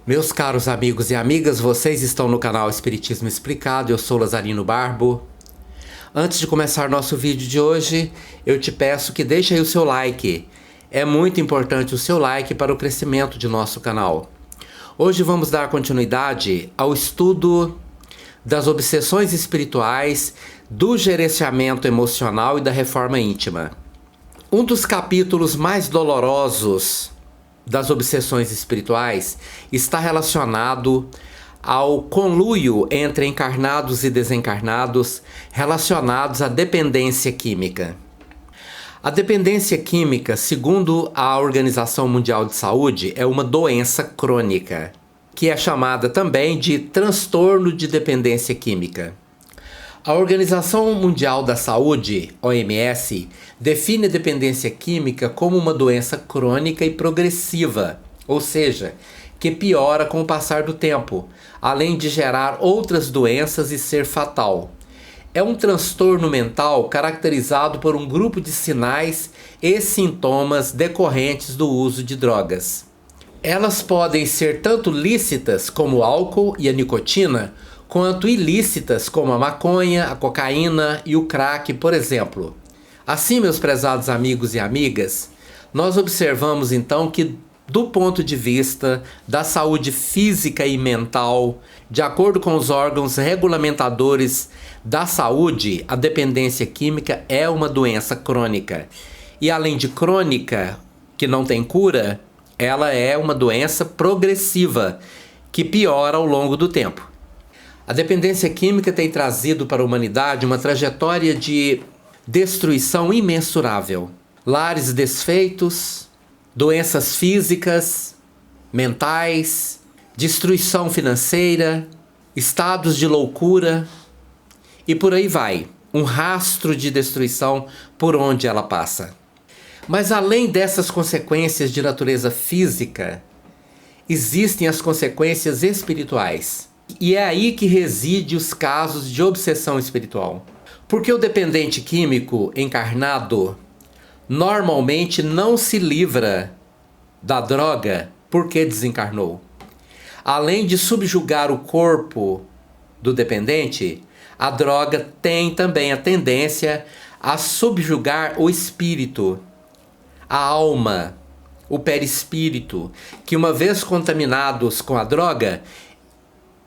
Meus caros amigos e amigas, vocês estão no canal Espiritismo Explicado, eu sou Lazarino Barbo. Antes de começar nosso vídeo de hoje, eu te peço que deixe aí o seu like. É muito importante o seu like para o crescimento de nosso canal. Hoje vamos dar continuidade ao estudo das obsessões espirituais, do gerenciamento emocional e da reforma íntima. Um dos capítulos mais dolorosos das obsessões espirituais está relacionado ao conluio entre encarnados e desencarnados relacionados à dependência química. A dependência química, segundo a Organização Mundial de Saúde, é uma doença crônica, que é chamada também de transtorno de dependência química. A Organização Mundial da Saúde, OMS, define a dependência química como uma doença crônica e progressiva, ou seja, que piora com o passar do tempo, além de gerar outras doenças e ser fatal. É um transtorno mental caracterizado por um grupo de sinais e sintomas decorrentes do uso de drogas. Elas podem ser tanto lícitas, como o álcool e a nicotina, quanto ilícitas, como a maconha, a cocaína e o crack, por exemplo. Assim, meus prezados amigos e amigas, nós observamos então que, do ponto de vista da saúde física e mental, de acordo com os órgãos regulamentadores da saúde, a dependência química é uma doença crônica. E além de crônica, que não tem cura, ela é uma doença progressiva, que piora ao longo do tempo. A dependência química tem trazido para a humanidade uma trajetória de destruição imensurável. Lares desfeitos, doenças físicas, mentais, destruição financeira, estados de loucura e por aí vai. Um rastro de destruição por onde ela passa. Mas além dessas consequências de natureza física, existem as consequências espirituais. E é aí que reside os casos de obsessão espiritual. Porque o dependente químico encarnado normalmente não se livra da droga porque desencarnou. Além de subjugar o corpo do dependente, a droga tem também a tendência a subjugar o espírito, a alma, o perispírito, que uma vez contaminados com a droga,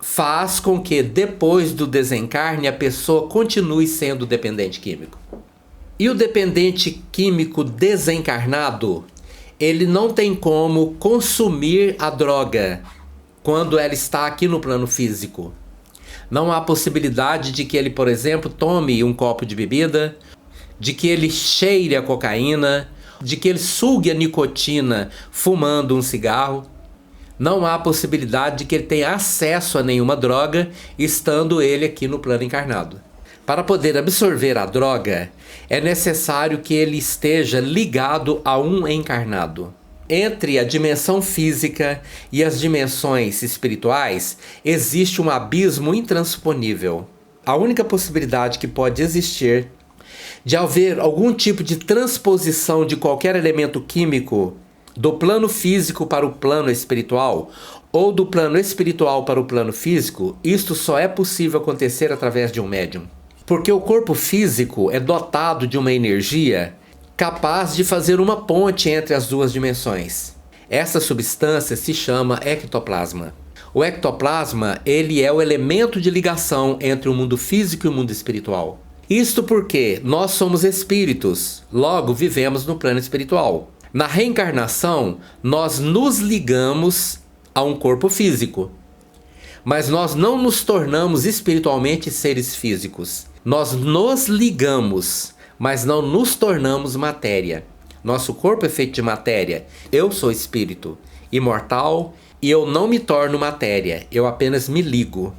faz com que depois do desencarne a pessoa continue sendo dependente químico. E o dependente químico desencarnado, ele não tem como consumir a droga quando ela está aqui no plano físico. Não há possibilidade de que ele, por exemplo, tome um copo de bebida, de que ele cheire a cocaína, de que ele sugue a nicotina fumando um cigarro. Não há possibilidade de que ele tenha acesso a nenhuma droga, estando ele aqui no plano encarnado. Para poder absorver a droga, é necessário que ele esteja ligado a um encarnado. Entre a dimensão física e as dimensões espirituais, existe um abismo intransponível. A única possibilidade que pode existir de haver algum tipo de transposição de qualquer elemento químico do plano físico para o plano espiritual, ou do plano espiritual para o plano físico, isto só é possível acontecer através de um médium. Porque o corpo físico é dotado de uma energia capaz de fazer uma ponte entre as duas dimensões. Essa substância se chama ectoplasma. O ectoplasma, ele é o elemento de ligação entre o mundo físico e o mundo espiritual. Isto porque nós somos espíritos, logo vivemos no plano espiritual. Na reencarnação, nós nos ligamos a um corpo físico, mas nós não nos tornamos espiritualmente seres físicos. Nós nos ligamos, mas não nos tornamos matéria. Nosso corpo é feito de matéria. Eu sou espírito, imortal, e eu não me torno matéria, eu apenas me ligo.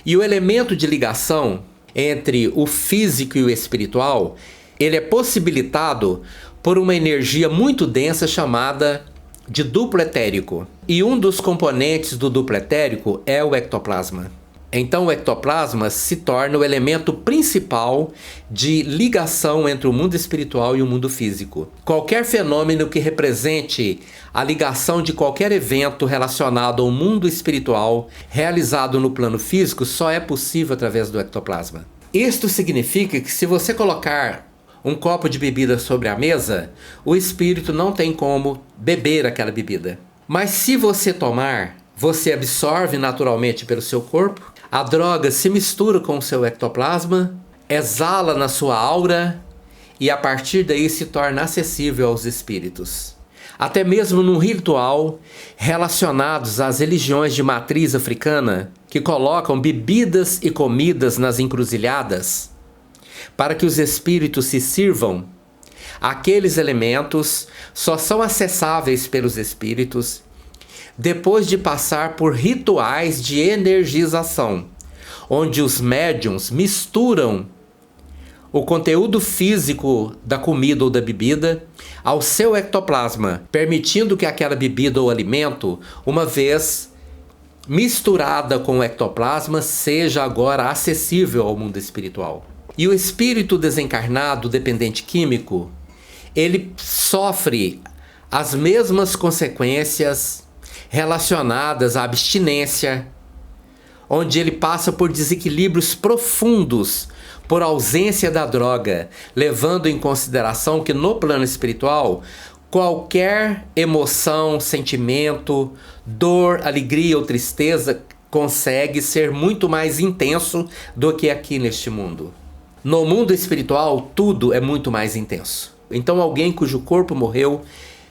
E o elemento de ligação entre o físico e o espiritual, ele é possibilitado por uma energia muito densa chamada de duplo etérico. E um dos componentes do duplo etérico é o ectoplasma. Então o ectoplasma se torna o elemento principal de ligação entre o mundo espiritual e o mundo físico. Qualquer fenômeno que represente a ligação de qualquer evento relacionado ao mundo espiritual realizado no plano físico só é possível através do ectoplasma. Isto significa que se você colocar um copo de bebida sobre a mesa, o espírito não tem como beber aquela bebida. Mas se você tomar, você absorve naturalmente pelo seu corpo, a droga se mistura com o seu ectoplasma, exala na sua aura e a partir daí se torna acessível aos espíritos. Até mesmo num ritual relacionados às religiões de matriz africana, que colocam bebidas e comidas nas encruzilhadas, para que os espíritos se sirvam, aqueles elementos só são acessáveis pelos espíritos depois de passar por rituais de energização, onde os médiuns misturam o conteúdo físico da comida ou da bebida ao seu ectoplasma, permitindo que aquela bebida ou alimento, uma vez misturada com o ectoplasma, seja agora acessível ao mundo espiritual. E o espírito desencarnado dependente químico, ele sofre as mesmas consequências relacionadas à abstinência, onde ele passa por desequilíbrios profundos por ausência da droga, levando em consideração que no plano espiritual, qualquer emoção, sentimento, dor, alegria ou tristeza consegue ser muito mais intenso do que aqui neste mundo. No mundo espiritual, tudo é muito mais intenso. Então alguém cujo corpo morreu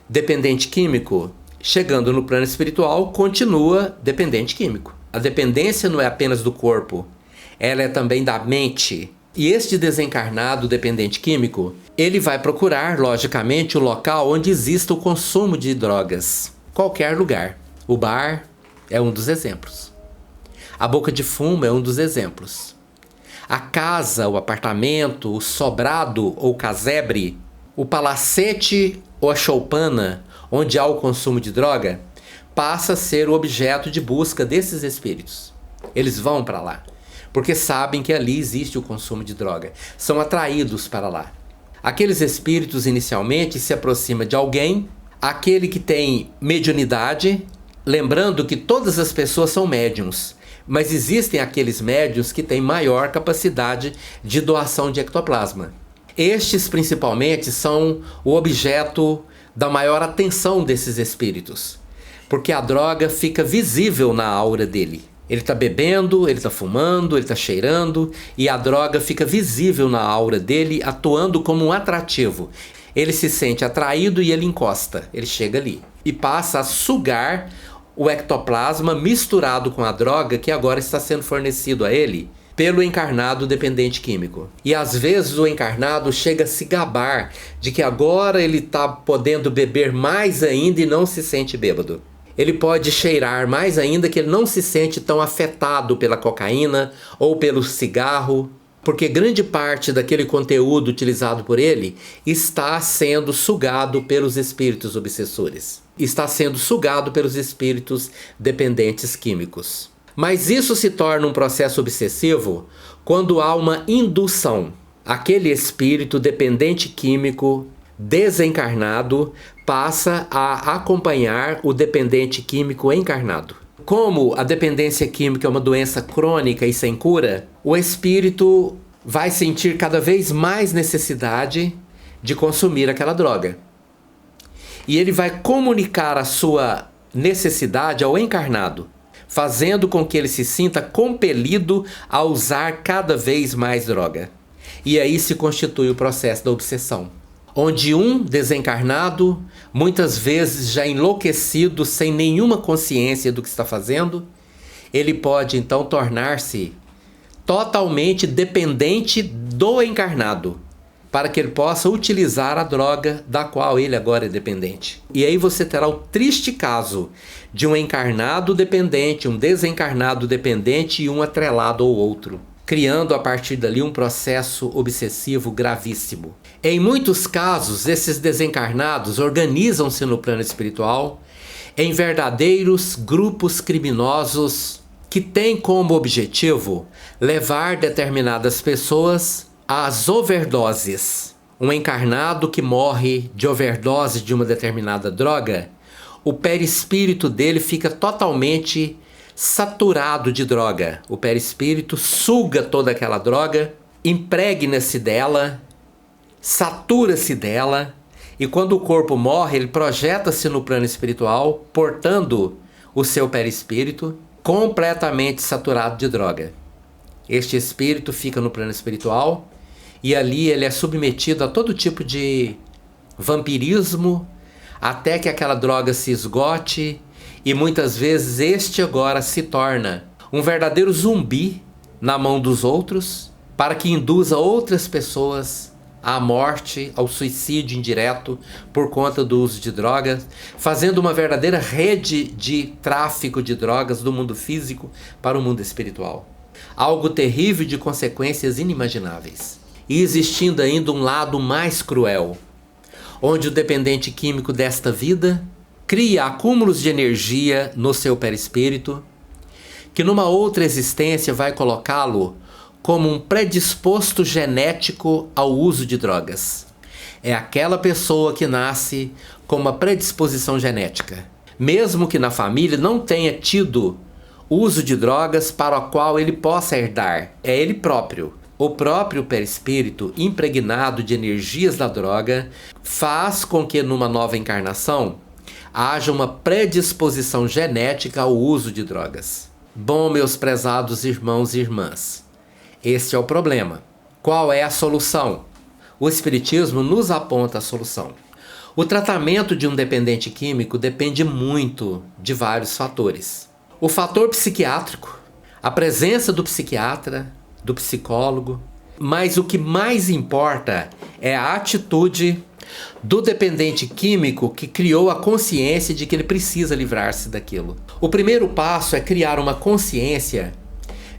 dependente químico, chegando no plano espiritual, continua dependente químico. A dependência não é apenas do corpo, ela é também da mente. E este desencarnado dependente químico, ele vai procurar, logicamente, o local onde exista o consumo de drogas. Qualquer lugar. O bar é um dos exemplos. A boca de fumo é um dos exemplos. A casa, o apartamento, o sobrado ou casebre, o palacete ou a choupana, onde há o consumo de droga, passa a ser o objeto de busca desses espíritos. Eles vão para lá, porque sabem que ali existe o consumo de droga. São atraídos para lá. Aqueles espíritos inicialmente se aproximam de alguém, aquele que tem mediunidade, lembrando que todas as pessoas são médiuns, mas existem aqueles médiuns que têm maior capacidade de doação de ectoplasma. Estes principalmente são o objeto da maior atenção desses espíritos, porque a droga fica visível na aura dele. Ele está bebendo, ele está fumando, ele está cheirando e a droga fica visível na aura dele, atuando como um atrativo. Ele se sente atraído e ele encosta, ele chega ali e passa a sugar o ectoplasma misturado com a droga que agora está sendo fornecido a ele pelo encarnado dependente químico. E às vezes o encarnado chega a se gabar de que agora ele está podendo beber mais ainda e não se sente bêbado. Ele pode cheirar mais ainda que ele não se sente tão afetado pela cocaína ou pelo cigarro, porque grande parte daquele conteúdo utilizado por ele está sendo sugado pelos espíritos obsessores. Está sendo sugado pelos espíritos dependentes químicos. Mas isso se torna um processo obsessivo quando há uma indução. Aquele espírito dependente químico desencarnado passa a acompanhar o dependente químico encarnado. Como a dependência química é uma doença crônica e sem cura, o espírito vai sentir cada vez mais necessidade de consumir aquela droga. E ele vai comunicar a sua necessidade ao encarnado, fazendo com que ele se sinta compelido a usar cada vez mais droga. E aí se constitui o processo da obsessão, onde um desencarnado, muitas vezes já enlouquecido, sem nenhuma consciência do que está fazendo, ele pode então tornar-se totalmente dependente do encarnado, para que ele possa utilizar a droga da qual ele agora é dependente. E aí você terá o triste caso de um encarnado dependente, um desencarnado dependente e um atrelado ao outro, criando a partir dali um processo obsessivo gravíssimo. Em muitos casos, esses desencarnados organizam-se no plano espiritual em verdadeiros grupos criminosos que tem como objetivo levar determinadas pessoas às overdoses. Um encarnado que morre de overdose de uma determinada droga, o perispírito dele fica totalmente saturado de droga. O perispírito suga toda aquela droga, impregna-se dela, satura-se dela, e quando o corpo morre, ele projeta-se no plano espiritual, portando o seu perispírito completamente saturado de droga. Este espírito fica no plano espiritual e ali ele é submetido a todo tipo de vampirismo até que aquela droga se esgote, e muitas vezes este agora se torna um verdadeiro zumbi na mão dos outros, para que induza outras pessoas à morte, ao suicídio indireto por conta do uso de drogas, fazendo uma verdadeira rede de tráfico de drogas do mundo físico para o mundo espiritual. Algo terrível de consequências inimagináveis. E existindo ainda um lado mais cruel, onde o dependente químico desta vida cria acúmulos de energia no seu perispírito, que numa outra existência vai colocá-lo como um predisposto genético ao uso de drogas. É aquela pessoa que nasce com uma predisposição genética, mesmo que na família não tenha tido uso de drogas para o qual ele possa herdar. É ele próprio. O próprio perispírito, impregnado de energias da droga, faz com que numa nova encarnação haja uma predisposição genética ao uso de drogas. Bom, meus prezados irmãos e irmãs, este é o problema. Qual é a solução? O Espiritismo nos aponta a solução. O tratamento de um dependente químico depende muito de vários fatores. O fator psiquiátrico, a presença do psiquiatra, do psicólogo, mas o que mais importa é a atitude do dependente químico que criou a consciência de que ele precisa livrar-se daquilo. O primeiro passo é criar uma consciência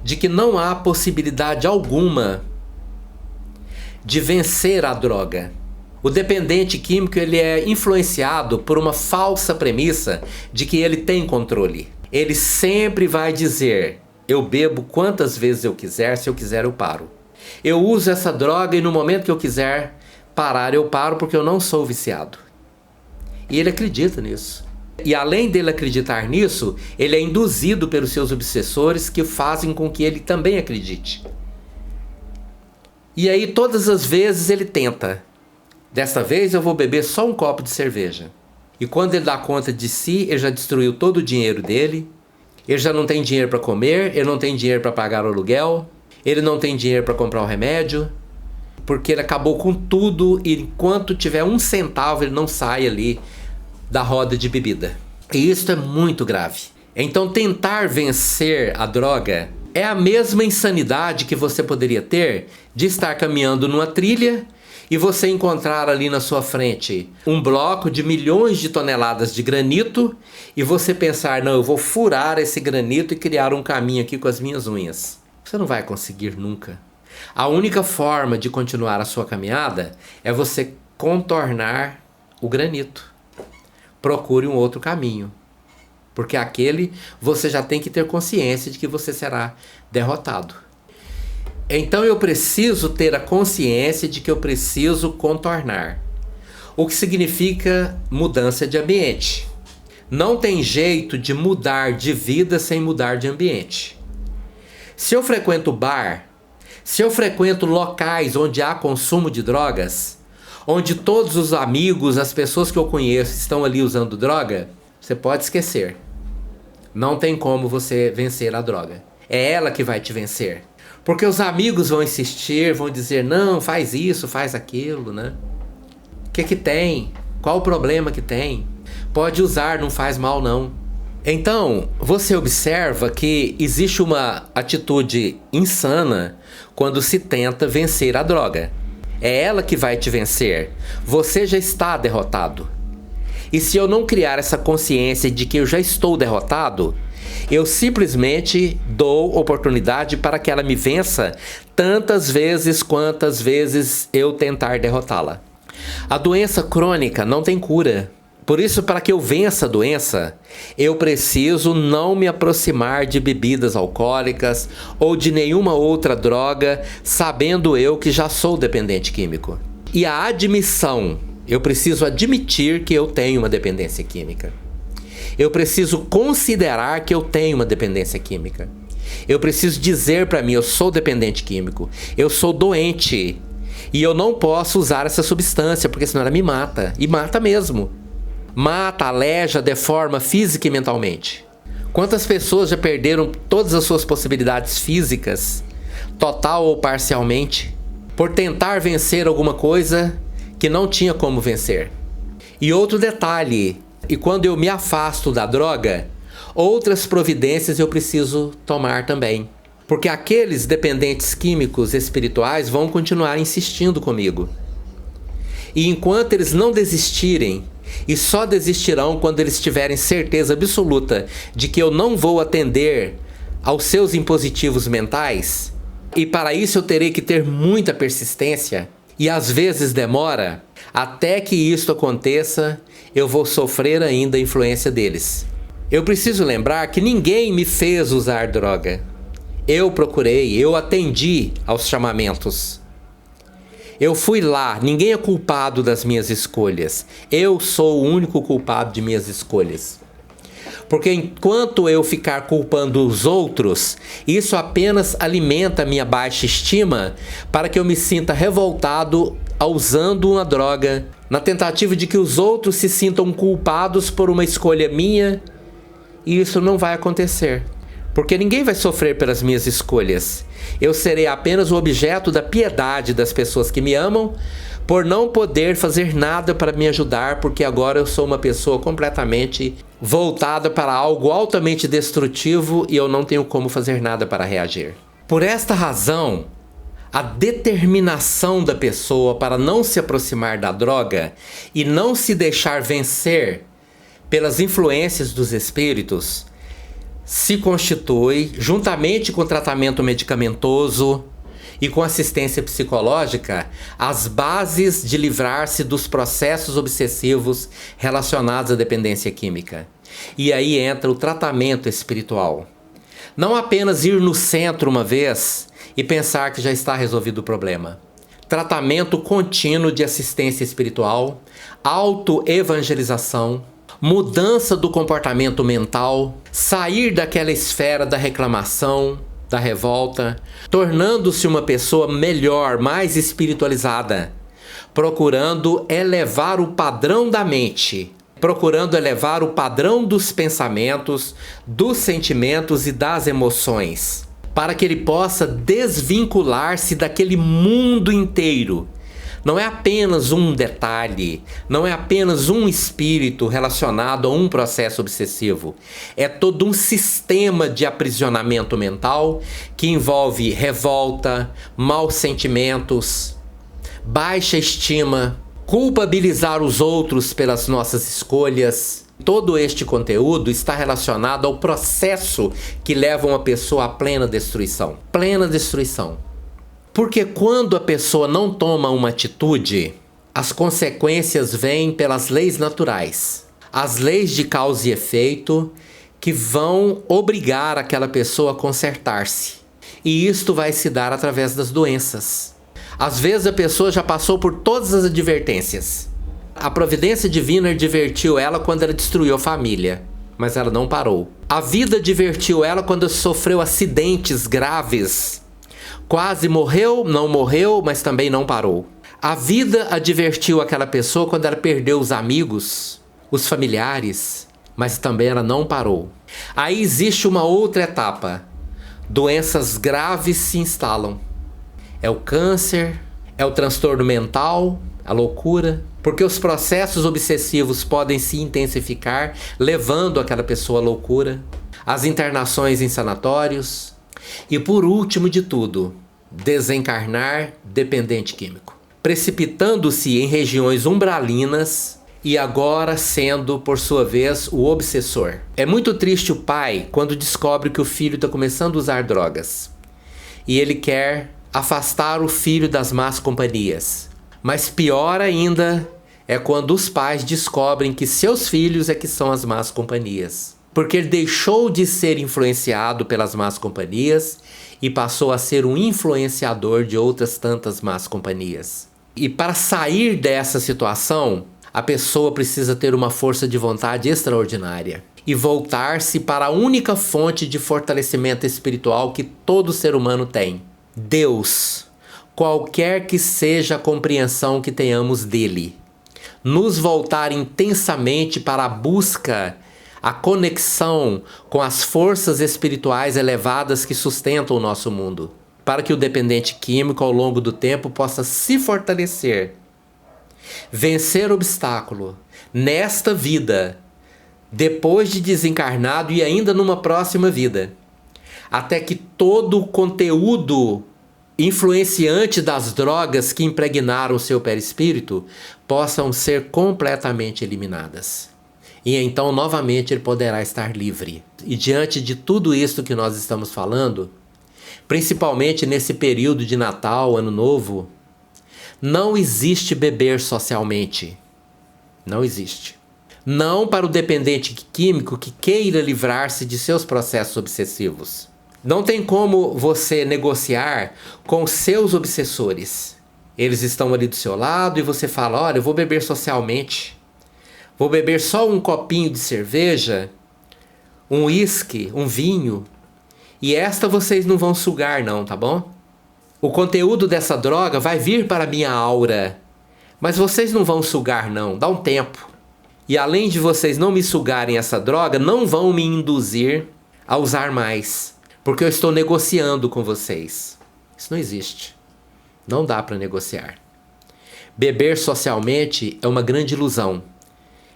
de que não há possibilidade alguma de vencer a droga. O dependente químico ele é influenciado por uma falsa premissa de que ele tem controle. Ele sempre vai dizer: eu bebo quantas vezes eu quiser, se eu quiser eu paro. Eu uso essa droga e no momento que eu quiser parar eu paro porque eu não sou viciado. E ele acredita nisso. E além dele acreditar nisso, ele é induzido pelos seus obsessores que fazem com que ele também acredite. E aí todas as vezes ele tenta. Desta vez eu vou beber só um copo de cerveja. E quando ele dá conta de si, ele já destruiu todo o dinheiro dele. Ele já não tem dinheiro para comer, ele não tem dinheiro para pagar o aluguel, ele não tem dinheiro para comprar o remédio, porque ele acabou com tudo e enquanto tiver um centavo ele não sai ali da roda de bebida. E isso é muito grave. Então tentar vencer a droga é a mesma insanidade que você poderia ter de estar caminhando numa trilha e você encontrar ali na sua frente um bloco de milhões de toneladas de granito e você pensar: não, eu vou furar esse granito e criar um caminho aqui com as minhas unhas. Você não vai conseguir nunca. A única forma de continuar a sua caminhada é você contornar o granito. Procure um outro caminho, porque aquele você já tem que ter consciência de que você será derrotado. Então eu preciso ter a consciência de que eu preciso contornar, o que significa mudança de ambiente. Não tem jeito de mudar de vida sem mudar de ambiente. Se eu frequento bar, se eu frequento locais onde há consumo de drogas, onde todos os amigos, as pessoas que eu conheço estão ali usando droga, você pode esquecer. Não tem como você vencer a droga. É ela que vai te vencer. Porque os amigos vão insistir, vão dizer: não, faz isso, faz aquilo, né? O que tem? Qual o problema que tem? Pode usar, não faz mal não. Então, você observa que existe uma atitude insana quando se tenta vencer a droga. É ela que vai te vencer. Você já está derrotado. E se eu não criar essa consciência de que eu já estou derrotado, eu simplesmente dou oportunidade para que ela me vença tantas vezes quantas vezes eu tentar derrotá-la. A doença crônica não tem cura. Por isso, para que eu vença a doença, eu preciso não me aproximar de bebidas alcoólicas ou de nenhuma outra droga, sabendo eu que já sou dependente químico. E a admissão, eu preciso admitir que eu tenho uma dependência química. Eu preciso considerar que eu tenho uma dependência química. Eu preciso dizer para mim, eu sou dependente químico, eu sou doente e eu não posso usar essa substância, porque senão ela me mata, e mata mesmo. Mata, aleja, deforma física e mentalmente. Quantas pessoas já perderam todas as suas possibilidades físicas, total ou parcialmente, por tentar vencer alguma coisa que não tinha como vencer? E outro detalhe, e quando eu me afasto da droga, outras providências eu preciso tomar também. Porque aqueles dependentes químicos espirituais vão continuar insistindo comigo. E enquanto eles não desistirem, e só desistirão quando eles tiverem certeza absoluta de que eu não vou atender aos seus impositivos mentais, e para isso eu terei que ter muita persistência, e às vezes demora, até que isto aconteça, eu vou sofrer ainda a influência deles. Eu preciso lembrar que ninguém me fez usar droga. Eu procurei, eu atendi aos chamamentos. Eu fui lá, ninguém é culpado das minhas escolhas. Eu sou o único culpado de minhas escolhas. Porque enquanto eu ficar culpando os outros, isso apenas alimenta a minha baixa estima para que eu me sinta revoltado usando uma droga, na tentativa de que os outros se sintam culpados por uma escolha minha, e isso não vai acontecer. Porque ninguém vai sofrer pelas minhas escolhas. Eu serei apenas o objeto da piedade das pessoas que me amam, por não poder fazer nada para me ajudar, porque agora eu sou uma pessoa completamente voltada para algo altamente destrutivo e eu não tenho como fazer nada para reagir. Por esta razão, a determinação da pessoa para não se aproximar da droga e não se deixar vencer pelas influências dos espíritos se constitui, juntamente com o tratamento medicamentoso e com assistência psicológica, as bases de livrar-se dos processos obsessivos relacionados à dependência química. E aí entra o tratamento espiritual. Não apenas ir no centro uma vez e pensar que já está resolvido o problema. Tratamento contínuo de assistência espiritual, autoevangelização, mudança do comportamento mental, sair daquela esfera da reclamação, da revolta, tornando-se uma pessoa melhor, mais espiritualizada, procurando elevar o padrão da mente, procurando elevar o padrão dos pensamentos, dos sentimentos e das emoções, para que ele possa desvincular-se daquele mundo inteiro. Não é apenas um detalhe, não é apenas um espírito relacionado a um processo obsessivo. É todo um sistema de aprisionamento mental que envolve revolta, maus sentimentos, baixa estima, culpabilizar os outros pelas nossas escolhas. Todo este conteúdo está relacionado ao processo que leva uma pessoa à plena destruição. Plena destruição. Porque quando a pessoa não toma uma atitude, as consequências vêm pelas leis naturais. As leis de causa e efeito que vão obrigar aquela pessoa a consertar-se. E isto vai se dar através das doenças. Às vezes a pessoa já passou por todas as advertências. A providência divina advertiu ela quando ela destruiu a família, mas ela não parou. A vida advertiu ela quando sofreu acidentes graves. Quase morreu, não morreu, mas também não parou. A vida advertiu aquela pessoa quando ela perdeu os amigos, os familiares, mas também ela não parou. Aí existe uma outra etapa. Doenças graves se instalam. É o câncer, é o transtorno mental, a loucura, porque os processos obsessivos podem se intensificar, levando aquela pessoa à loucura, as internações em sanatórios e, por último de tudo, desencarnar dependente químico, precipitando-se em regiões umbralinas e agora sendo, por sua vez, o obsessor. É muito triste o pai quando descobre que o filho está começando a usar drogas e ele quer afastar o filho das más companhias. Mas pior ainda é quando os pais descobrem que seus filhos é que são as más companhias. Porque ele deixou de ser influenciado pelas más companhias e passou a ser um influenciador de outras tantas más companhias. E para sair dessa situação, a pessoa precisa ter uma força de vontade extraordinária e voltar-se para a única fonte de fortalecimento espiritual que todo ser humano tem: Deus, qualquer que seja a compreensão que tenhamos dele. Nos voltar intensamente para a busca, a conexão com as forças espirituais elevadas que sustentam o nosso mundo, para que o dependente químico ao longo do tempo possa se fortalecer, vencer obstáculo nesta vida, depois de desencarnado e ainda numa próxima vida, até que todo o conteúdo influenciante das drogas que impregnaram o seu perispírito possam ser completamente eliminadas. E então novamente ele poderá estar livre. E diante de tudo isso que nós estamos falando, principalmente nesse período de Natal, Ano Novo, não existe beber socialmente. Não existe. Não para o dependente químico que queira livrar-se de seus processos obsessivos. Não tem como você negociar com seus obsessores. Eles estão ali do seu lado e você fala: olha, eu vou beber socialmente. Vou beber só um copinho de cerveja, um uísque, um vinho. E esta vocês não vão sugar não, tá bom? O conteúdo dessa droga vai vir para a minha aura. Mas vocês não vão sugar não, dá um tempo. E além de vocês não me sugarem essa droga, não vão me induzir a usar mais. Porque eu estou negociando com vocês. Isso não existe. Não dá para negociar. Beber socialmente é uma grande ilusão.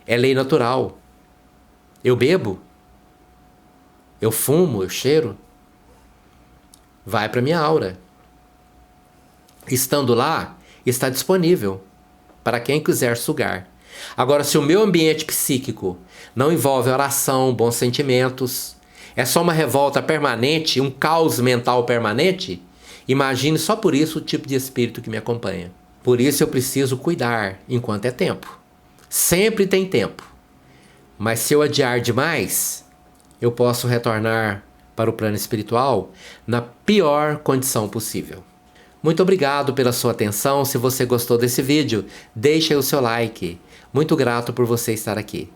É lei natural. Eu bebo. Eu fumo, eu cheiro. Vai para minha aura. Estando lá, está disponível para quem quiser sugar. Agora, se o meu ambiente psíquico não envolve oração, bons sentimentos, é só uma revolta permanente, um caos mental permanente, imagine só por isso o tipo de espírito que me acompanha. Por isso eu preciso cuidar enquanto é tempo. Sempre tem tempo. Mas se eu adiar demais, eu posso retornar para o plano espiritual na pior condição possível. Muito obrigado pela sua atenção. Se você gostou desse vídeo, deixe aí o seu like. Muito grato por você estar aqui.